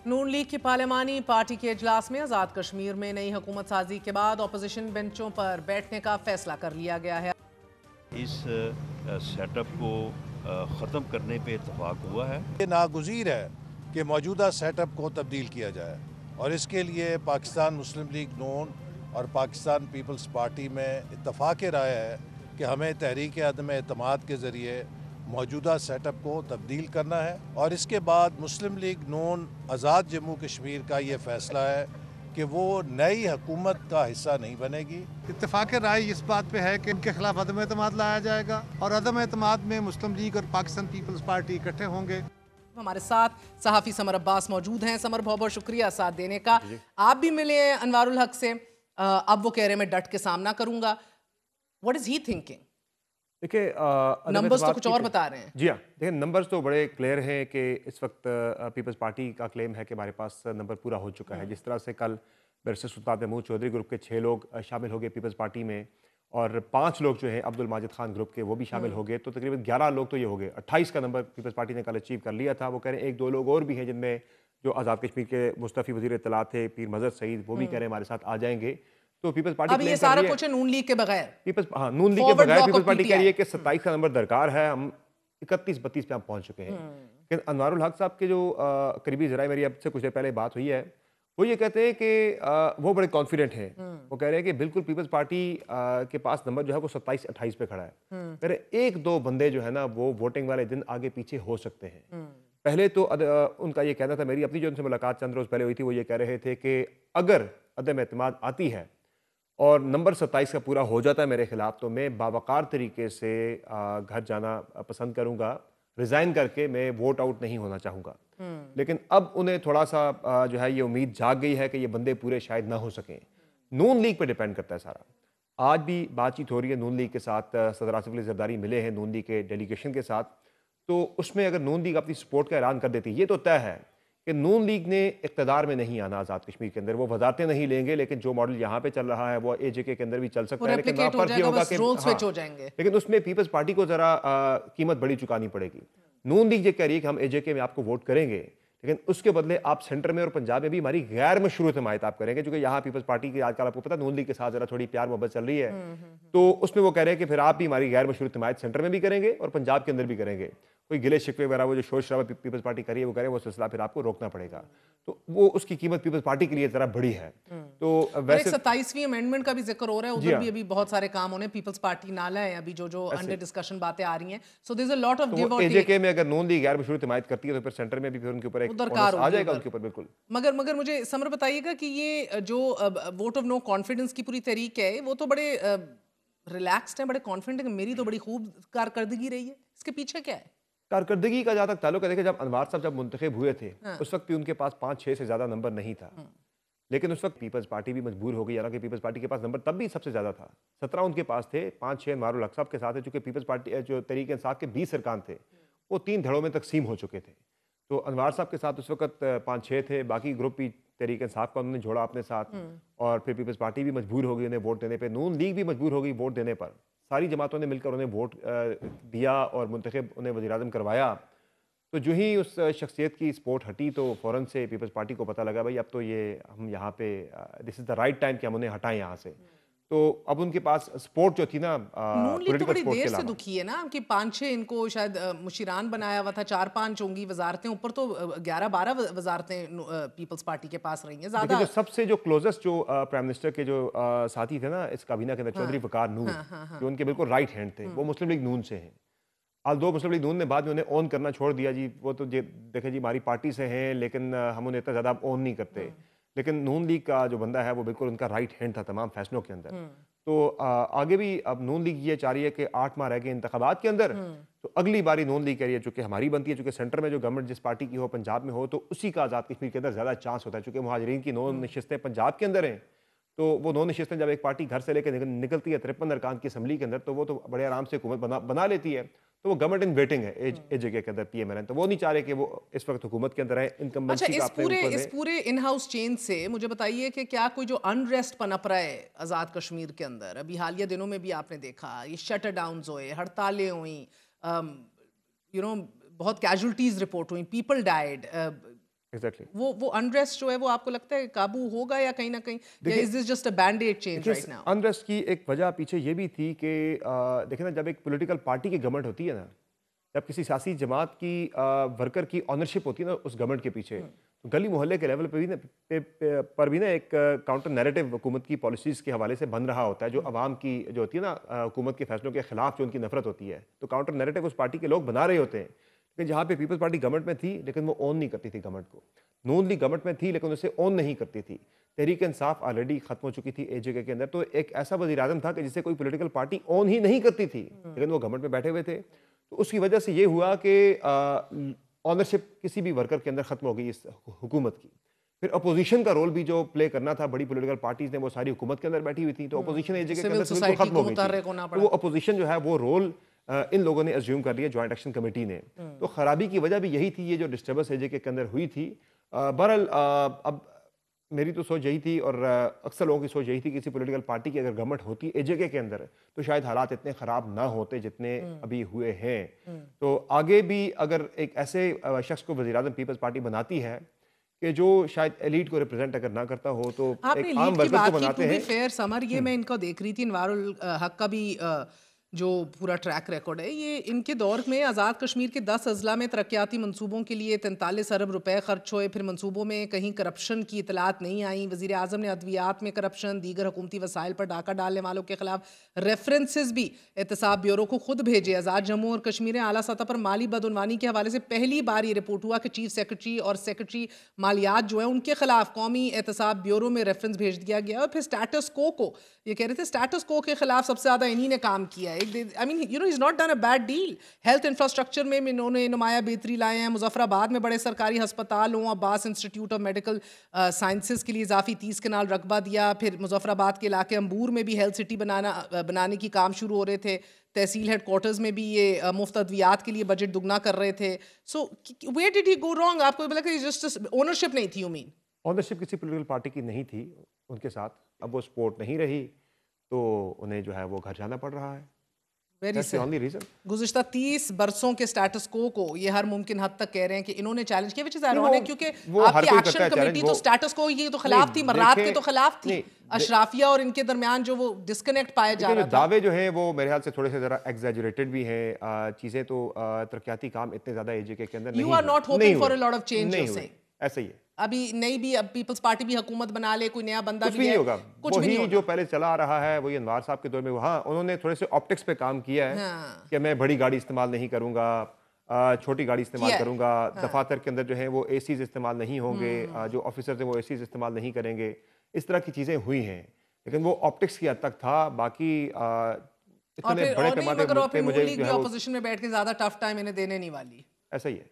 नून league की parliamentary party के इजलास में आज़ाद कश्मीर में नई हुकूमत साजी के बाद अपोजिशन बेंचों पर बैठने का फैसला कर लिया गया है। इस सेटअप को ख़त्म करने पे इत्तेफाक हुआ है। ये नागुज़ीर है कि मौजूदा सेटअप को तब्दील किया जाए और इसके लिए पाकिस्तान मुस्लिम लीग नून और पाकिस्तान पीपल्स पार्टी में इत्तेफाक राय है कि हमें तहरीक अदम एतमाद के ज़रिए मौजूदा सेटअप को तब्दील करना है और इसके बाद मुस्लिम लीग नून आज़ाद जम्मू कश्मीर का ये फ़ैसला है कि वो नई हुकूमत का हिस्सा नहीं बनेगी। इत्तेफाक राय इस बात पे है कि इनके खिलाफ अदम एतमाद लाया जाएगा और अदम एतमाद में मुस्लिम लीग और पाकिस्तान पीपल्स पार्टी इकट्ठे होंगे। हमारे साथ सहाफ़ी समर अब्बास मौजूद हैं। समर, बहुत बहुत शुक्रिया साथ देने का। आप भी मिले हैं अनवारुल हक से, अब वो कह रहे हैं मैं डट के सामना करूंगा। What is he thinking? देखिए, नंबर्स तो कुछ और बता रहे हैं। जी हाँ, देखिए नंबर्स तो बड़े क्लियर हैं कि इस वक्त पीपल्स पार्टी का क्लेम है कि हमारे पास नंबर पूरा हो चुका है। जिस तरह से कल बैरिस्टर सुल्तान महमूद चौधरी ग्रुप के 6 लोग शामिल हो गए पीपल्स पार्टी में और 5 लोग जो हैं अब्दुल माजिद खान ग्रुप के वो भी शामिल हो गए, तो तकरीबन 11 लोग तो ये हो गए। 28 का नंबर पीपल्स पार्टी ने कल अचीव कर लिया था। वो कह रहे हैं 1-2 लोग और भी हैं जिनमें जो आज़ाद कश्मीर के मुस्तफ़ी वज़ीर इत्तलात थे पीर मज़हर सईद, वो भी कह रहे हैं हमारे साथ आ जाएंगे। तो पीपल्स पार्टी अब ये सारा कुछ है नून लीग के बगैर। नून लीग के बगैर पीपल्स पार्टी कह रही है कि 27 का नंबर दरकार है, हम 31-32 पे हम पहुंच चुके हैं। लेकिन अनवारुल हक साहब के जो करीबी जराए, मेरी अब से कुछ देर पहले बात हुई है, वो ये कहते हैं कि वो बड़े कॉन्फिडेंट हैं। वो कह रहे हैं कि बिल्कुल पीपल्स पार्टी के पास नंबर जो है वो 27-28 पे खड़ा है। कह रहे 1-2 बंदे जो है ना वो वोटिंग वाले दिन आगे पीछे हो सकते हैं। पहले तो उनका ये कहना था, मेरी अपनी जो उनसे मुलाकात चंद रोज पहले हुई थी, वो ये कह रहे थे कि अगर अदम एतमाद आती है और नंबर 27 का पूरा हो जाता है मेरे खिलाफ, तो मैं बावकार तरीके से घर जाना पसंद करूंगा, रिजाइन करके मैं वोट आउट नहीं होना चाहूँगा। लेकिन अब उन्हें थोड़ा सा जो है ये उम्मीद जाग गई है कि ये बंदे पूरे शायद ना हो सकें। नून लीग पे डिपेंड करता है सारा। आज भी बातचीत हो रही है नून लीग के साथ, सदर आसिफ अली जरदारी मिले हैं नून लीग के डेलीगेशन के साथ, तो उसमें अगर नून लीग अपनी सपोर्ट का ऐलान कर देती है, ये तो तय है कि नून लीग ने इक़्तिदार में नहीं आना आज़ाद कश्मीर के अंदर, वो वजारतें नहीं लेंगे, लेकिन जो मॉडल यहाँ पे चल रहा है वो एजेके के अंदर भी चल सकता है, लेकिन वहाँ फर्क ये होगा कि हो जाएंगे। लेकिन उसमें पीपल्स पार्टी को जरा कीमत बड़ी चुकानी पड़ेगी। नून लीग ये कह रही है कि हम एजेके में आपको वोट करेंगे, लेकिन उसके बदले आप सेंटर में और पंजाब में भी हमारी गैर मशरूत हिमायत आप करेंगे, क्योंकि यहाँ पीपल्स पार्टी की आजकल आपको पता है नून लीग के साथ जरा थोड़ी प्यार मोहब्बत चल रही है। तो उसमें वो कह रहे हैं कि फिर आप भी हमारी गैर मशरूत हिमायत सेंटर में भी करेंगे और पंजाब के अंदर भी करेंगे। कोई गिले शिकवे वगैरह वो जो शोर शराबा पीपल्स पार्टी करी है वो करे, वो सिलसिला फिर आपको रोकना पड़ेगा। तो वो उसकी कीमत पीपल्स पार्टी के लिए जरा बड़ी है। तो वैसे 27वीं अमेंडमेंट का भी जिक्र हो रहा है, उधर भी अभी बहुत सारे काम होने, पीपल्स पार्टी नाला है अभी जो अंडर डिस्कशन बातें आ रही हैं। So there is a lot of give और टेक। एजेके में अगर नून लीग गैर मशरूत हिमायत करती है तो फिर सेंटर में भी फिर उनके ऊपर एक दरकार आ जाएगा उनके ऊपर, बिल्कुल। मगर मुझे समर बताइएगा कि ये जो वोट ऑफ नो कॉन्फिडेंस की पूरी तहरीक है, वो तो बड़े रिलैक्स्ड है, बड़े कॉन्फिडेंट है, मेरी तो बड़ी खूब कारकर्दगी रही है, इसके पीछे क्या है? कारकर्दगी का जहाँ तक ताल्लुक है, देखिए जब अनवार साहब जब मुंतखब हुए थे उस वक्त भी उनके पास 5-6 से ज्यादा नंबर नहीं था, लेकिन उस वक्त पीपल्स पार्टी भी मजबूर हो गई। हालांकि पीपल्स पार्टी के पास नंबर तब भी सबसे ज्यादा था, 17 उनके पास थे, 5-6 अनवारुल हक साहब के साथ है, चूंकि पीपल्स पार्टी जो तहरीक इंसाफ के 20 अरकान थे वो 3 धड़ों में तकसीम हो चुके थे। तो अनवार साहब के साथ उस वक्त 5-6 थे, बाकी ग्रुप भी तहरीक इंसाफ का उन्होंने जोड़ा अपने साथ, और फिर पीपल्स पार्टी भी मजबूर हो गई उन्हें वोट देने पर, नून लीग भी मजबूर हो गई वोट देने पर। सारी जमातों ने मिलकर उन्हें वोट दिया और मुंतखब उन्हें वज़ीर-ए-आज़म करवाया। तो जो ही उस शख्सियत की सपोर्ट हटी तो फ़ौरन से पीपल्स पार्टी को पता लगा भाई अब तो ये हम यहाँ पे this is the right time कि हम उन्हें हटाएं यहाँ से। तो अब उनके पास सपोर्ट जो थी ना नून लीग तो बड़ी देर से दुखी है ना कि 5-6 इनको शायद मुशीरान बनाया हुआ था, 4-5 होंगी वजारतें, ऊपर तो 11-12 वजारतें पीपल्स पार्टी के पास रही हैं ज्यादा। जो सबसे जो क्लोजेस्ट जो प्राइम मिनिस्टर के जो साथी थे ना इस काबीना के अंदर, चौधरी वकार नूर, जो उनके बिल्कुल राइट हैंड थे, वो मुस्लिम लीग नून से हैं। दो मुस्लिम लीग नून ने बाद में उन्हें ऑन करना छोड़ दिया जी, वो तो देखें जी हमारी पार्टी से हैं लेकिन हम उन्हें इतना ज़्यादा ऑन नहीं करते। लेकिन नून लीग का जो बंदा है वो बिल्कुल उनका राइट हैंड था तमाम फैसलों के अंदर। तो आगे भी अब नून लीग ये चाह रही है कि 8 माह रह गए इंतखाबात के अंदर, तो अगली बारी नून लीग कह रही है, चूंकि हमारी बनती है, चूंकि सेंटर में जो गवर्नमेंट जिस पार्टी की हो, पंजाब में हो, तो उसी का आज़ाद कश्मीर के अंदर ज़्यादा चांस होता है। चूंकि मुहाजिरीन की 9 नशिस्तें पंजाब के अंदर हैं, तो वो 9 नशिस्तें जब एक पार्टी घर से लेकर निकलती है 53 अरकान की असम्बली के अंदर, तो वो तो बड़े आराम से हुकूमत बना लेती है। तो वो गवर्नमेंट इन वेटिंग है एजेके के अंदर, पीएमएल, तो वो नहीं चाह रहे कि वो इस वक्त हुकूमत के अंदर है। अच्छा, इस पूरे इन हाउस चेंज से मुझे बताइए कि क्या कोई जो अनरेस्ट पनप रहा है आज़ाद कश्मीर के अंदर, अभी हालिया दिनों में भी आपने देखा ये शटर डाउन्स हुए, हड़तालें हुई, बहुत कैजुअल्टीज रिपोर्ट हुई, पीपल डाइड, Exactly. वो अनरेस्ट जो है वो आपको लगता है काबू होगा या कहीं ना कहीं, या is this just a band aid change right now? Unrest की एक वजह पीछे ये भी थी कि देखिए ना, जब एक पॉलिटिकल पार्टी की गवर्नमेंट होती है ना, जब किसी सियासी जमात की वर्कर की ऑनरशिप होती है ना उस गवर्नमेंट के पीछे, तो गली मोहल्ले के लेवल पर भी ना एक काउंटर नैरेटिव हुकूमत की पॉलिसीज़ के हवाले से बन रहा होता है, जो आवाम की जो होती है ना हुकूमत के फैसलों के खिलाफ जो उनकी नफरत होती है, तो काउंटर नैरेटिव उस पार्टी के लोग बना रहे होते हैं। लेकिन जहाँ पे पीपल्स पार्टी गवर्नमेंट में थी, लेकिन वो ओन नहीं करती थी गवर्नमेंट को। नून लीग गवर्नमेंट में थी, लेकिन उसे ओन नहीं करती थी। तहरीक इंसाफ ऑलरेडी खत्म हो चुकी थी एजेके के अंदर, तो एक ऐसा वज़ीर आज़म था कि जिसे कोई पॉलिटिकल पार्टी ओन ही नहीं करती थी, लेकिन वो गवर्नमेंट में बैठे हुए थे। तो उसकी वजह से ये हुआ कि ऑनरशिप किसी भी वर्कर के अंदर ख़त्म हो गई इस हुकूमत की। फिर अपोजिशन का रोल भी जो प्ले करना था, बड़ी पॉलिटिकल पार्टीज ने, वो सारी हुकूमत के अंदर बैठी हुई थी, तो अपोजिशन एजेके के अंदर बिल्कुल खत्म हो गई थी। तो वो अपोजिशन जो है वो रोल इन लोगों ने अज्यूम कर लिया, जॉइंट एक्शन कमेटी ने। तो खराबी की वजह भी यही थी, ये जो डिस्टर्बेंस एजेके के अंदर हुई थी। बहरहाल अब मेरी तो सोच यही थी, और अक्सर लोगों की सोच यही थी कि किसी पॉलिटिकल पार्टी की अगर गवर्नमेंट होती एजेके के अंदर, तो शायद हालात इतने ख़राब ना होते जितने अभी हुए हैं। तो आगे भी अगर एक ऐसे शख्स को वज़ीर आज़म पीपल्स पार्टी बनाती है कि जो शायद एलीट को रिप्रेजेंट अगर ना करता हो, तो आपने एक आम लीड की वर्कर बात को की, बनाते टू बी हैं। फेयर समर, ये मैं इनका देख रही थी, अनवारुल हक का भी जो पूरा ट्रैक रिकॉर्ड है, ये इनके दौर में आज़ाद कश्मीर के 10 अजला में तरक्याती मंसूबों के लिए 43 अरब रुपए खर्च हुए। फिर मंसूबों में कहीं करप्शन की इतलात नहीं आई। वज़ीर आज़म ने अद्वियात में करप्शन, दीगर हुकूमती वसाइल पर डाका डालने वालों के खिलाफ रेफरेंसेस भी एहतसाब ब्यूरो को खुद भेजे। आज़ाद जम्मू और कश्मीर आला सतह पर माली बदउनवानी के हवाले से पहली बार ये रिपोर्ट हुआ कि चीफ सेक्रेटरी और सेक्रेटरी मालियात जो है उनके खिलाफ कौमी एहतसाब ब्यूरो में रेफरेंस भेज दिया गया। और फिर स्टेटस को ये कह रहे थे स्टेटस को के खिलाफ सबसे ज़्यादा इन्हीं ने काम किया है। I mean you know is not done a bad deal. Health infrastructure में इन्होंने नुमाया बेहतरी लाए हैं। मुजफ्फराबाद में बड़े सरकारी हस्पताल हों, Abbas institute of medical sciences के लिए इजाफी 30 कनाल रकबा दिया। फिर मुजफ्फराबाद के इलाके अंबूर में भी हेल्थ सिटी बनाने की काम शुरू हो रहे थे। तहसील हेडक्वार्टर्स में भी ये मुफ्त अद्वियात के लिए बजट दुगना कर रहे थे। So where did he go wrong? आपको लगा कि जस्ट ओनरशिप नहीं थी? यू मीन ऑनरशिप किसी पॉलिटिकल पार्टी की नहीं थी उनके साथ, अब वो सपोर्ट नहीं रही, तो उन्हें जो है वो घर जाना पड़ रहा है। गुज़िश्ता 30 बरसों के स्टेटस को ये हर मुमकिन हद तक कह रहे हैं कि इन्होंने चैलेंज किया, विच इज आयरॉनिक, क्योंकि आपकी एक्शन कमेटी तो स्टेटस को ये तो खिलाफ थी, मर्रात के तो खिलाफ थी, अशराफिया और इनके दरमियान जो वो डिस्कनेक्ट पाया जा रहा था। दावे जो हैं वो मेरे ख्याल से थोड़े से जरा एग्जैजरेटेड भी हैं। चीजें तो तरक्याती काम इतने ज्यादा एजेके के अंदर नहीं, you are not hoping for a lot of change, यू से ऐसा ही है। अभी नहीं भी, अब पीपल्स पार्टी भी हुकूमत बना ले, कोई नया बंदा भी नहीं होगा, कुछ भी नहीं होगा। जो पहले चला आ रहा है वही अनवार साहब के दौर में। हाँ, उन्होंने थोड़े से ऑप्टिक्स पे काम किया है कि मैं बड़ी गाड़ी इस्तेमाल नहीं करूंगा, छोटी गाड़ी इस्तेमाल करूंगा, दफातर के अंदर जो है वो एसीज इस्तेमाल नहीं होंगे, जो ऑफिसर्स हैं वो एसीज इस्तेमाल नहीं करेंगे, इस तरह की चीजें हुई हैं। लेकिन वो ऑप्टिक्स की हद तक था, बाकी इतने बड़े पैमाने पे मुझे ऑपोजिशन में बैठ के ज्यादा टफ टाइम इन्हें देने नहीं वाली। ऐसा ही है।